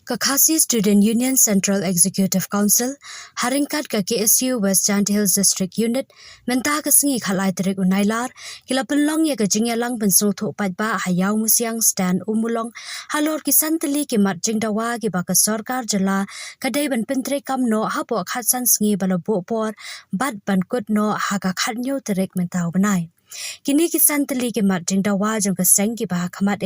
Kakasi Student Union Central Executive Council haringkat ke KSU West Jant Hills District Unit mentah ke sengi khalai terik unailar kila penlong ya ke jingyalang pensung thuk patba hayau musiang stand umulong halor kisan teli ki mat jingdawa ki ba ke sarkar jela kadai ban pentre kam no hapo khatsan sengi balabo por bat ban kut no haga khatnyo terik mentau benai Kini kisan teli ki mat jingdawa jong ke seng ki bah khamat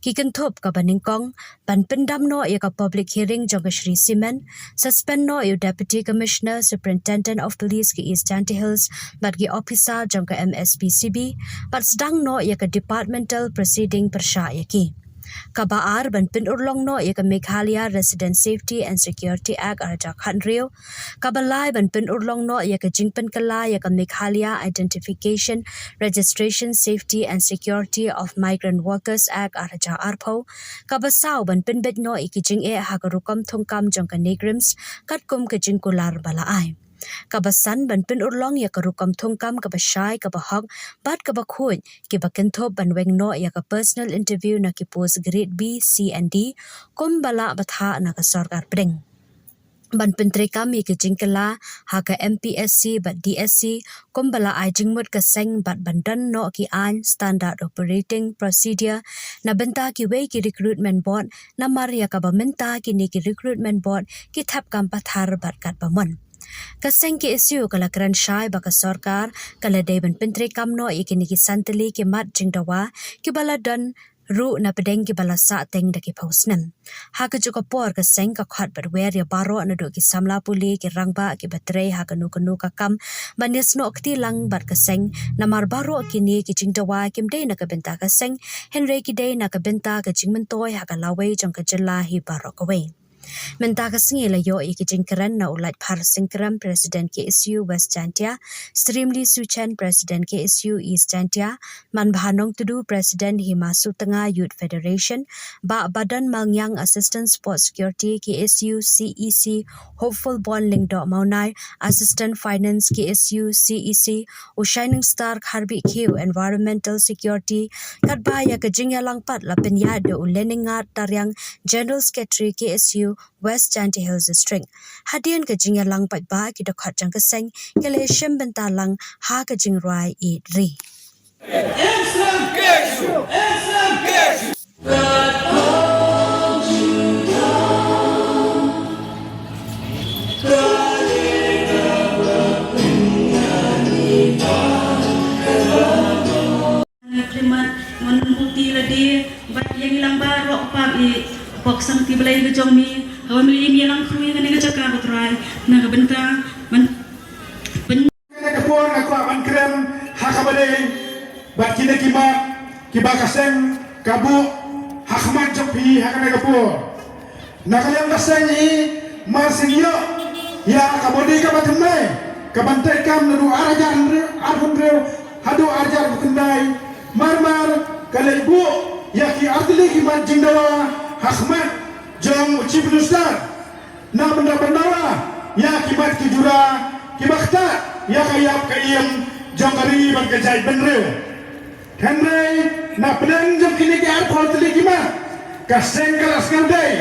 ki kenthop ka baningkong ban pendam no ya ka public hearing jong ke Shri Simen suspend no ya Deputy Commissioner Superintendent of Police ki East Jant Hills bat ki officer jong ke MSPCB bat sedang no ya ka departmental proceeding persya ya ki Kabaar ban pin urlong no ya ka Meghalaya Resident Safety and Security Act arja khanrio kabalai ban pin urlong no ya ka jingpen kala ya ka Meghalaya Identification Registration Safety and Security of Migrant Workers Act arja arpho kabasau ban pin bet no ikijing ha ka rukam thongkam jong ka negrims katkum ka jingkular balaai Kabasan ban pin urlong ya karukam thongkam kabashai kabahak bat kabakhuj ki bakenthop ban weng no ya ka personal interview na ki post grade B, C and D kum bala batha na ka sarkar pring ban pentre kami ke jingkala ha ka MPSC bat DSC kum bala ai jingmut ka seng bat bandan no ki an standard operating procedure na benta ki wei ki recruitment board na maria ka bamenta ki ni ki recruitment board ki thap kam pathar bat kat bamon Kaseng ki isu kala kran syai baka sarkar kala day ban pentre kam no ikini ki santali ki mat jingdawa ki bala dan ru na pedeng ki bala sa teng da ki pausnem ha ka juga por kaseng ka khat bat wer ya baro na do ki samla puli ki rangba ki batre ha ka nu ka kam banis no kti lang bat kaseng na mar baro ki ni ki jingdawa kim day na ka benta kaseng henry ki day na ka benta ka jingmentoy ha ka lawe jong ka jela hi baro ka we Menta kasengi layo iki jingkran na ulat par singkram President KSU West Jantia, Streamli Suchen President KSU East Jantia, Man Bhanong Tudu President Himasu Tengah Youth Federation, Ba Badan Mangyang Assistant Sport Security KSU CEC, Hopeful Bond Lingdo Maunai, Assistant Finance KSU CEC, U Shining Star Harbi Q Environmental Security, Katbaya Kajingyalang Pat Lapinya de Uleningat Taryang General Secretary KSU West Jant Hills District. Hadian ke jingya lang pat ba ki dokhat jang keseng kele shem bentalang ha ke jing rai I ri. Islam KSU. Boksang ti balai gejong mi hawan mi ini lang krui kan ngajak ka batrai na ka benta man Ka por na ko man krem hakabale bat kine kiba kaseng kabu hakmat jopi hakane ka por na kalyang kaseng I masingyo ya kabodi ka batme ka bantai kam nu arajan arhundre hadu arjar bukendai marmar kalaibu ya ki artili ki man jingdawa Ahmad jong Chief Minister na benda-bendawa ya kibat kijura kibakta ya kayap kayem jong kari bang kejai benreu Henry na pedang jong kini ke arpol teli kima kaseng kelas kandai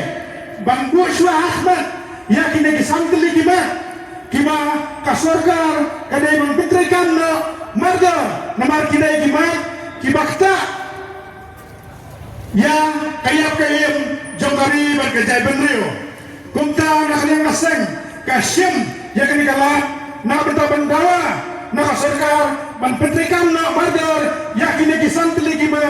bang Bushwa Ahmad ya kini ke sang teli kima kasorgar kadai bang pitrikan no marga namar kini kima kibakta Ya kayap kayem jongkari berkejai benrio kumta nak yang ngaseng kasyem ya kini kala na benda bendawa na kasorkar ban petrikan na margar ya kini kisan teligi ba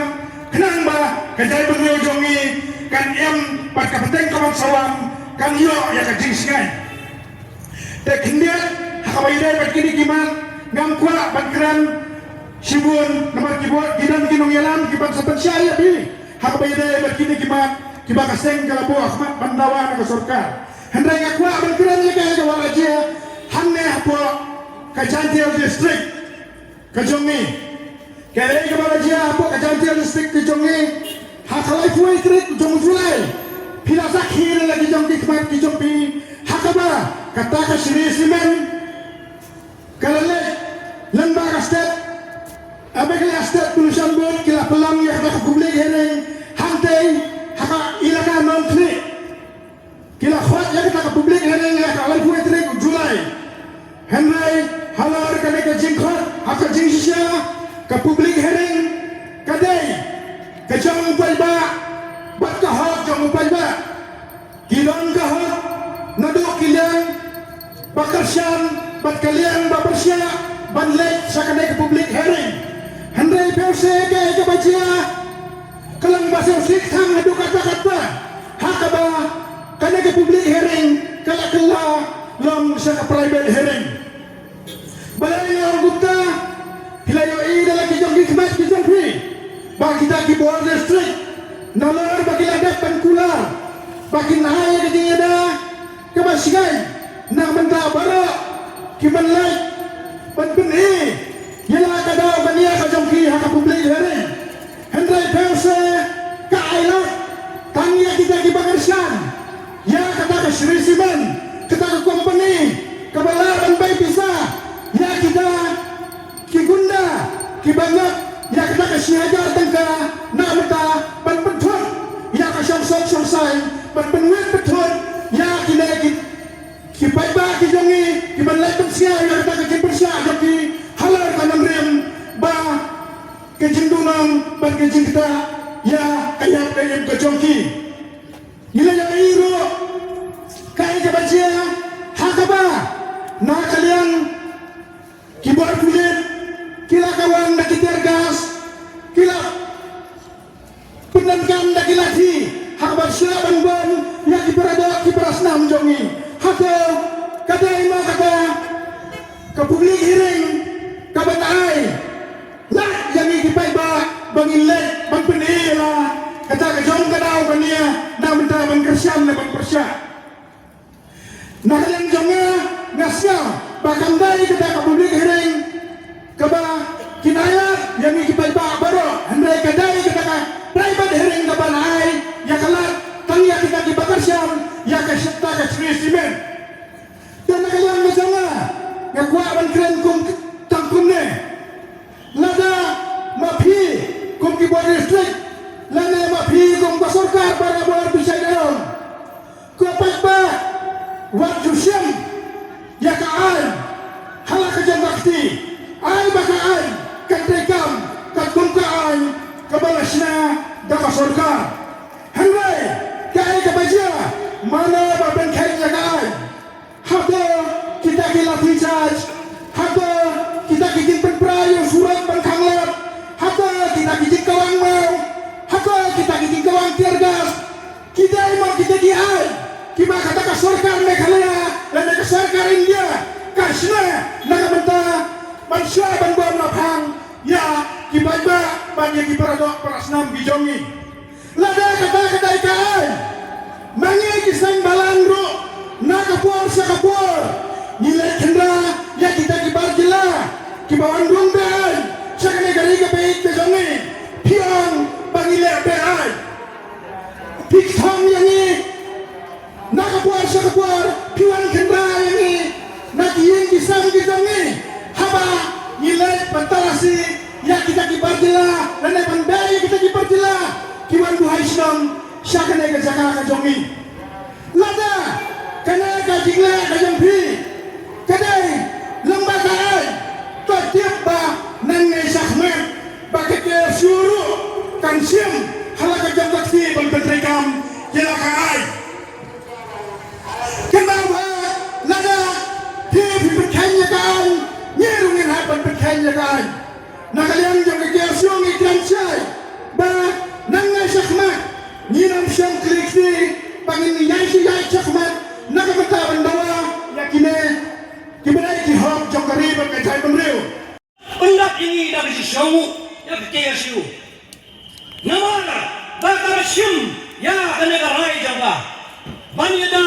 kenang ba kejai benrio jongi kan em pat kapateng kamang sawang kan yo ya kajing singai te kindia hakabayde bat kini kiman ngam kwa ban kran sibun namar kibot gidan kinong yalam kiban sa pensyaya bi Hakabayde berkini kiba kaseng kalabu Ahmad bandawa na kasurkar. Hendai ngakwa berkiran niya kaya kawala jia hanne po Kajantiel District kajongi. Kaya kawala jia po Kajantiel District kajongi hakalai fuai trik jong julai. Pila sakhir lagi jong kikmat kijompi hakaba kata ka Shri Simen kalale lembaga state abek la state tulisan board kila pelang ya ka publik hereng hantai haka ilaka non klik ke publik hereng kadai ke jang upai ba bat kahok jang upai ba kilon kahok nadu kiliang bakarsian bat kaliang bapersya banlek sakadai ke publik hereng handai pelse ke bajia kelang basel sikhang adu kata-kata hakaba kana ke publik hereng kala kala lam sa private hereng balai orang gupta hilayo dalam kijang hikmat kijang fi bagi kita ki bawah distrik nalar bagi ladap penkular bagi nahaya kijing ada kebasikai nak mentah bara ki banlai penpeni yala kadau bania kajang ki hak publik hereng hendrai pelse ka ailat tangya kita ki bagarsan ya kata ke Sri Siman kita ke company kebalaran baik bisa ya kita kigunda kibanyak ya kita ke sihajar tengka nak mata penpentun ya ke syamsok syamsai penpenuit petun ya kita kipaiba kijongi kibanlai pensia ya kita ke kimpersia joki halar kanan rem ba kejindunang ban kejing kita ya ayat kayem kejongki ila yang iro kai kebacia hakaba na kalian kibuat kulit kila kawan nak tergas kila pendankan nak kilati hakaba silaban ban ya kiberada kiberasnam jongi hako kata ima kata ke publik hiring kaban ai lah yang ikipai ba bangilek bang penila kata ke jong kadau bania na menta bang kersiam na bang persya na kalian jonga ngasya bahkan dari kita ke publik hiring kaba kinayat yang ikipai ba baro handai kadai kita ke private hiring kaban ai ya kalat tangya kita ki bakarsiam ya ke syata ke Sri Simen dan na kalian ngasya ngakwa ban keren kum tangkum ne lada mapi kum ki bawah distrik lada mapi kum basorkar para bawah bisa daun ko pakba wat jusyam ya ka ai hala ka jangakti ai baka ai kan rekam kan kum ka ai ka balasna da basorkar hanai ka ai ka bajia mana ba ben kai ya ka ai hado kita kilati charge hado kita bikin penprayo surat berkanglat haka kita bikin kawang mau haka kita bikin kawang tiargas kita emang kita diai kita kata ke sarkar Meghalaya dan ke sarkar India kasna nak benta manusia bantuan lapang ya kibaja banyak kiparadok perasnam bijongi lada kata ikai mangi kisang balangro nak kapur sakapur nilai kendra ya kita kibar jela kibawan dungdan sakane gari ke baik ke jongi piang bangile beai piktong yang ni nak kapuar sakapuar piwan kendra yang ni nak yin kisang ke jongi haba nilai pentalasi ya kita kibar jela dan pandai kita kibar jela kiwan buhai senang sakane ke jaka ke jongi lada kana ka jingla ka jongpi kadai lembaga ai tiap ba nangai sahmat bagi ke suruh kansiam halaka jangkati berbentrikam jelakai kenapa lada tiap berkanya kan nyerungin hapan berkanya kan nak kalian jangan kesuang iklan cai ba nangai sahmat nyiram syam klikti pangin yai sahmat nak ketaban dawa yakine kiberai kihok jangkari berkacai benriu Undak ini dari sisamu ya KSU. Namara bakar sim ya negara jaga. Banyada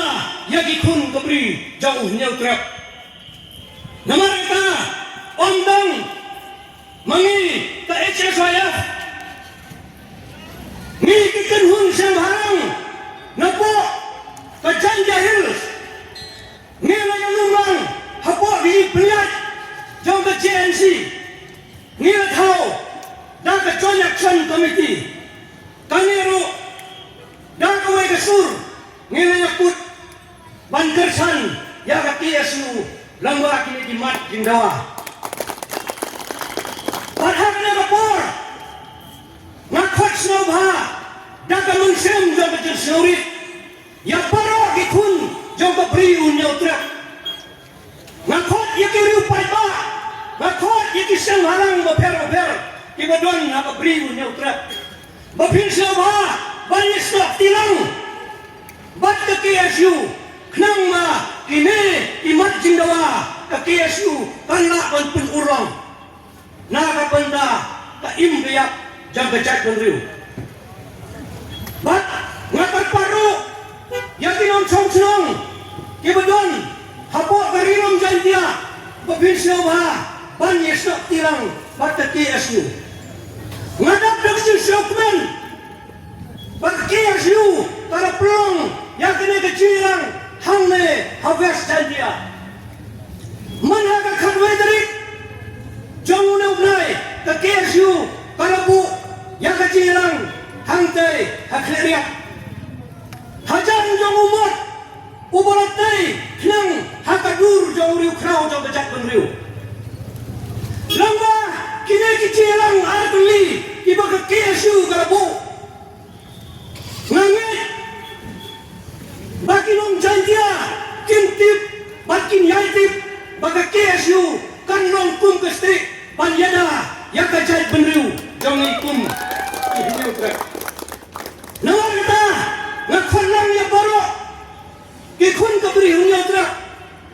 ya gikun kebri jauh neutral. Namara ta ondang mangi ta HSYF. Ni kikan hun sambarang napo ka Janjahil. Ni layan lumang hapo di peliat jauh ke JNC. Nila tahu dah ke Joint Action Committee kanero dah ke Wegasur nila yakut bankersan ya ke TSU lamba kini di mat jindawa padahal snorit ya paro ki kun jong ka bri un yo tra ngakot ya ki riu pai ba ngakot ya ki sang halang ba per ki ba don na ka bri un yo tra ba pin sa ba ba ni stop tilang bat ka ki asu knang ma kini imat jindawa ka ki asu kan la ban pun urang na ka benda ka im biak jang ka jat ban riu bat ngapat paru ya kinom chong chong ki badon hapo karinom jantia babin siwa ban yesok tilang bat ka ki asu ngadap dak si shokmen bat ki asu para plong ya kene kecilang hangne harvest jantia mana ka khatwe tarik jong ne unai ka ki asu para bu ya kecilang hangte hakhleria hajan jong umot ubaratei knang hakadur jong riu krau jong kajak benriu lamba kine kicilang artuli ibaka kesu karabu ngangit bakinong jantia kintip bakin yaitip baka kesu kanong kum kesti panyada yakajak benriu jong ikum nawar kata ngakholang ya baro kikun kabri hunya tra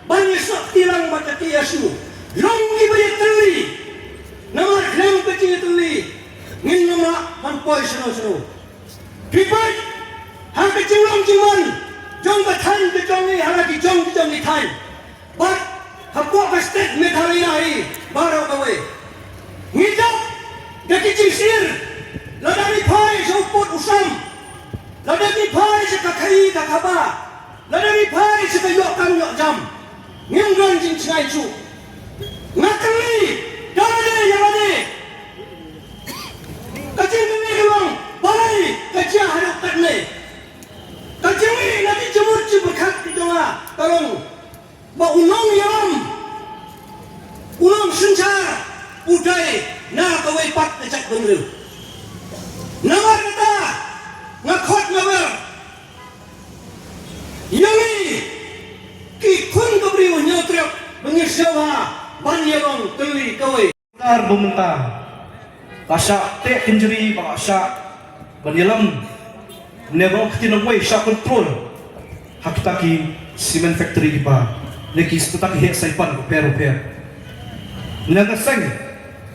banyak sok tilang baca kiasu long ki bari teli nawar klang kecil teli ngin nama man poi seno pipai ha kecil long jiman jong ka than ke jong ni hala ki jong ni than bat hapo ka state meghalaya hi baro ka we ngidap ka kecil sir ladani phai so pot usam ladani phai se ka khai ka khaba ladani phai se ka yo kang yo jam ngim ran jing chngai chu ngakali dale yalane ka jing ni long balai ka ja harap kat ne ka jing ni nabi jemur chu berkat ki doa tolong ba unong yam unong suncha udai na ka wei pat ka chak benru nawar kata ngakot nawar yangi ki kun kabri unyotrek mengisyawa banyarong teli kawai Tar bumentah Kasya tek kenjeri Kasya Banyalam Nebang ketinong way Sya control Hakitaki Cement factory kipa Neki sepetaki hek saipan Repair Nagasang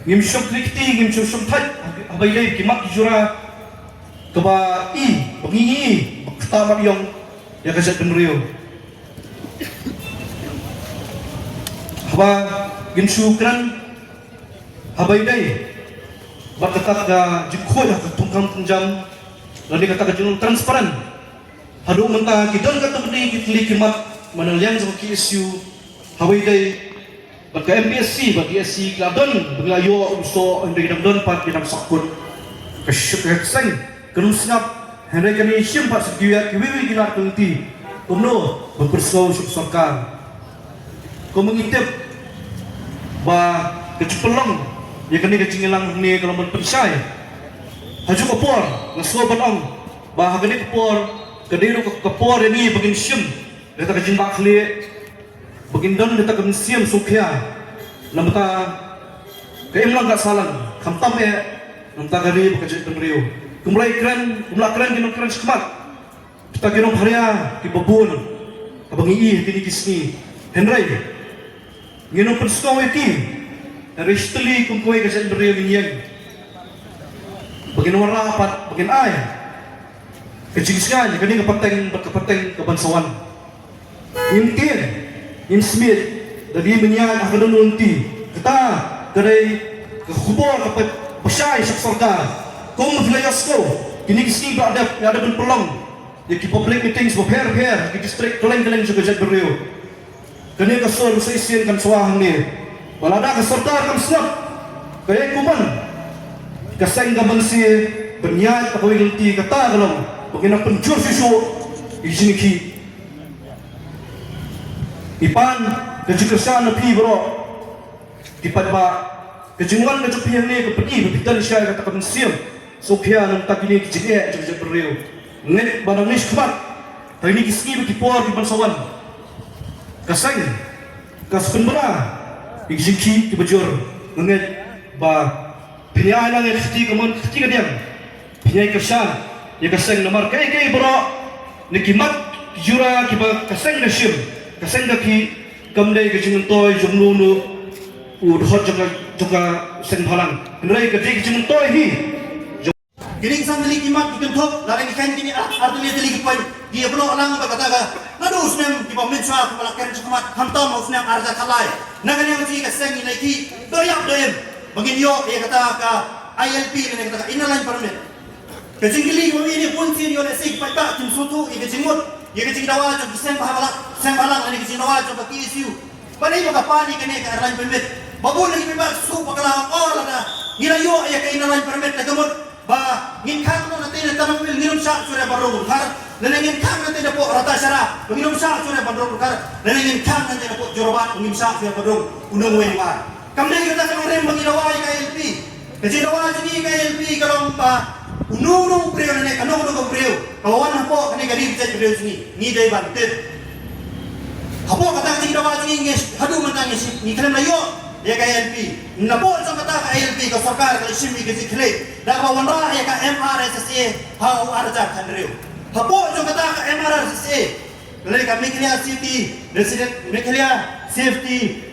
Ngim syok trikti Ngim syok thaj Abay lay kimak jura Kaba i Bangingi Baktamat yung Ya kasat penriyo Haba Ginsukran Habay day Bakatak ga jikhoy Tungkang tunjang Lani kata kajunong transparan Hado mentah Kidon kata benda Kitli kimat Manaliang sama KSU Habay day Baka MPSC Bagi SC Kladon Benglayo Uso Hindi kinamdon Pat kinam sakut Kasyuk hekseng Kenung senap Henry kani Syimpat segiat Kiwiwi ginar keliti Umno Berpersaw syuk sarkar Kau mengitip Ba Kecupelong Ya kani kecingilang ni Kalau berpersai Haju kepor Ngasua banong Ba kani kepor Kadiru kepor ini Bagin syim Data kejimbak kli Bagin don data kemensiam sukya Namata Kaimlang gak salang Kamtam Namta gari Bakajit penriu Kumulai keren Ginong keren sekemat Kita ginong haria Kibabun Abang ii Tini kisni Henry Ginong penskong iti Henry seteli Kumkuai kasih beri minyang Bagin warapat Bagin ay Kecil-kecil Kani kapateng Kebansawan Intin In Smith Dari minyang Akadun unti Kita Dari Kekubor Kapat Pasyai Syaksarga Kung maflayas ko, kinikisni ba ada pelong, di public meetings berher, di distrik keleng-keleng juga jadi beriu. Kini kasur sa isin kan suahang ni, balada kasortar kan snap, kaya kuman, kaseng gaban si berniat kapawin ti kata galong, baginang penjur susu, isiniki. Ipan, kejikasan na pi bro, ipan ba, kejungan na jupihan ni kapani, babitan siya kata kabensiam. Sukya nang takini kijik juga beriu. nget barang nis kemat tapi ni kisni bagi puar di bansawan kasang kaspenbera ikjiki kibajur nget ba pinyai lang khti kaman khti kadiam pinyai kashan ya kasang nomor kai bro nikimat jura kiba kasang nasim kasang ki kamdai ke jintoy jumlunu udhot juga sen phalang nrai ke jintoy hi Giring sandali kimat dikentok larang ikan kini artinya teli kipai dia belum orang apa kata ka nadu usnem di bawah mensua kepala kemat hantam usnem arja kalai nagan yang ji kaseng ini lagi doyak doyem begini yo dia kata ka ILP ini kata inalan permit kecingkili kami ini pun sih yo nasi kipai tak tim sutu ia kecingmut ia kecing dawa jom sen balang ini kecing dawa jom baki isu pada ibu kapani kene ka airline permit babun lagi bebas su pakala all ada ngira yo ia ka inalan permit nagamut ba ngin khang no natin tanam wil nginom sa sura barro kar lenengin khang natin po rata sara nginom sa sura barro kar lenengin khang natin po joroban nginom sa sura barro unong wen war kamne kita kan rem bangirawa ka LP kasi dawa jini ka LP kalong pa unong preo ne kanong no preo kawan po kani gari bicat preo sini ni dai bantet hapo kata jini dawa jini nges hadu mantang nges ni kan layo ya ka LP napo sa kata ka LP ka sarkar ka simi ka sikle da ba wanra ya ka MRSSA hau arja khandreu hapo sa kata ka MRSSA le ka Meghalaya City Resident Meghalaya Safety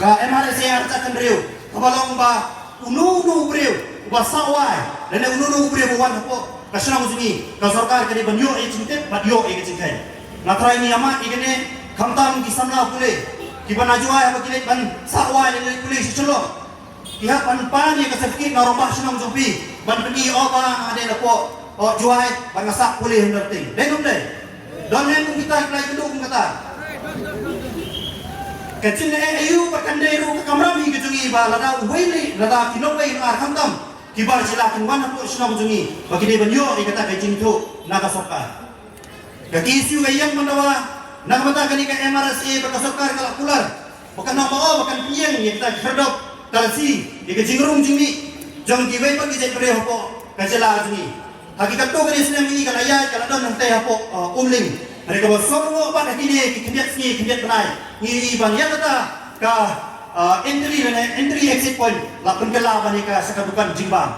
ka MRSSA arja khandreu kabalong ba unu breu ba sawai dan unu breu wan hapo ka shnang sini ka sarkar ka di banyo e chinte badyo e chinte natrai ni ama igene kamtam di samla pule kiban ajuai apa kilet ban sawai ni pule sicelo pihak pan ni kasafki na rombah sinong zopi ban pergi oba ada na po o juai ban ngasak pule henderting denum deh don nem kita play kedung kata kecil ayu pakan deru kamrami kejungi ba lada wele lada kinowai ar kamtam kibar silakan wan po sinong jungi bagi de banyo ikata kecing tu naga sokar kaki isu yang mendawa nakamata kani ka MRSA berkasokar kalak pular bukan nama bukan piang yang kita herdok talsi yang jingrung jingni jong kiwai pagi jai pere hopo kacela jini hakikat to kani islam ini kala ya kala don nanti hopo umling mereka bersorgo pada kini kikiat ski kikiat benai ni bang ya kata ka entry exit point lapun kala bani ka sakadukan jimbang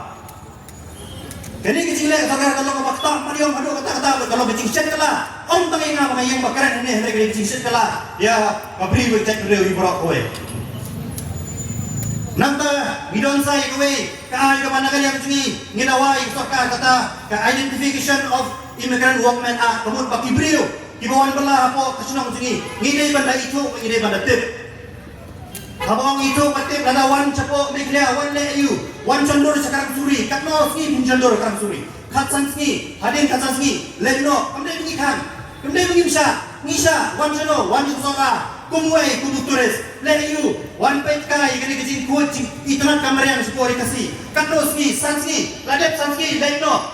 kini kecilnya sakar kalau waktu mariam aduh kata kalau becing set kala om tangi nga mga yang bakaran ini mereka becing set kala ya kabri becek beliau ibrok kowe nanta bidon saya kowe kaay ka managal yang jungi nginawai sarkar kata ka Identification of Immigrant Workmen Act kamun pakibriyo kibawan bala po kasunang jungi ngide banda itu ngide banda tip habang itu patip lada wan capo Meghalaya wan le ayu wan candor sekarang suri katno ski pun candor sekarang suri katsan ski hadin katsan ski leno kamde mengikan kamde mengimsa ngisa wan cano wan soka kumwai kudu turis le ayu wan petka igani kecing kucing itnat kamera yang sepori kasi katno ski san ski ladep san ski leno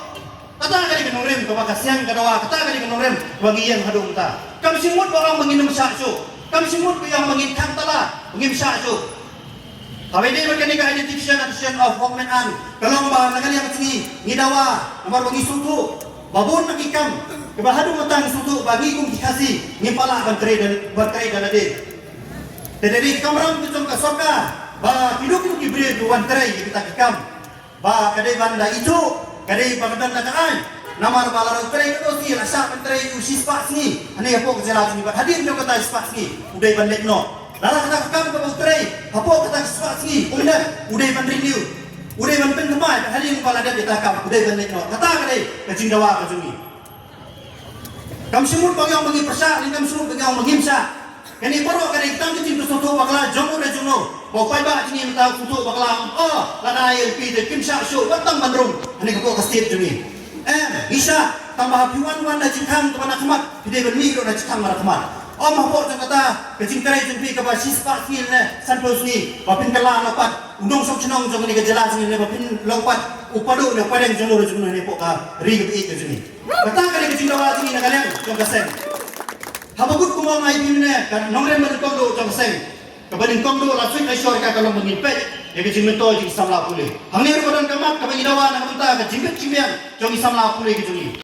kata kali kenorem ke bakasiang kadawa kata kali kenorem bagi yang hadung ta kami simut orang menginum sakso kami simut yang mengintang tala mengimsa itu. Tapi dia mekanika identification of workmen an. Kalau mbak nagali yang sini ngidawa nomor bagi sutu babun nakikam kebahadu matang sutu bagi kum dikasih ngimpala bantre dan ade. Jadi kamram itu ke soka ba hidup diberi duan tray kita kikam. Ba kadai banda itu kadai bangdan nakaan namar balar tray itu sih rasa bantre usis pas ni. Ane apa kejelas ni hadir jo kata pas ni udai bandek no. Lalu kata kam ke utrai, apa kata sesuatu ni, udah banding udah banding tempat, hari ini kalau ada kita kam, udah banding no, kata kadai kecing dawa kecungi. Kam semut bagi orang bagi persa, kam semut bagi orang mengimsa. Kini baru kadai kita kecing bersuatu bakal jono rejono, bawa pai bak ini minta suatu bakal, lada ILP de kimsa show, batang bandrung, ini kau kasih jungi. Bisa tambah piwan wan dah cikam kepada kemat, tidak bermikro dah cikam kepada kemat. Om hapok jang kata kecing terai jempi ke basis pak skill ne santos ni bapin kala lapat undong sok cenong jong ni kejelas ni bapin lompat upadu ne padang jong ro jong ne pok ka ri ke ke jeni kata kali kecing dawa ni nagaleng jong kaseng habagut kumong ai bim ne kan nongren mer kong do jong kaseng kabadin kong do la swing ai shor ka kalau mengipet ya ke jimento jing samla pule. Hangni ru kodan kamat ka bagi dawa na kabenta ka jimbet jimbian jong isam la pule ke jungi.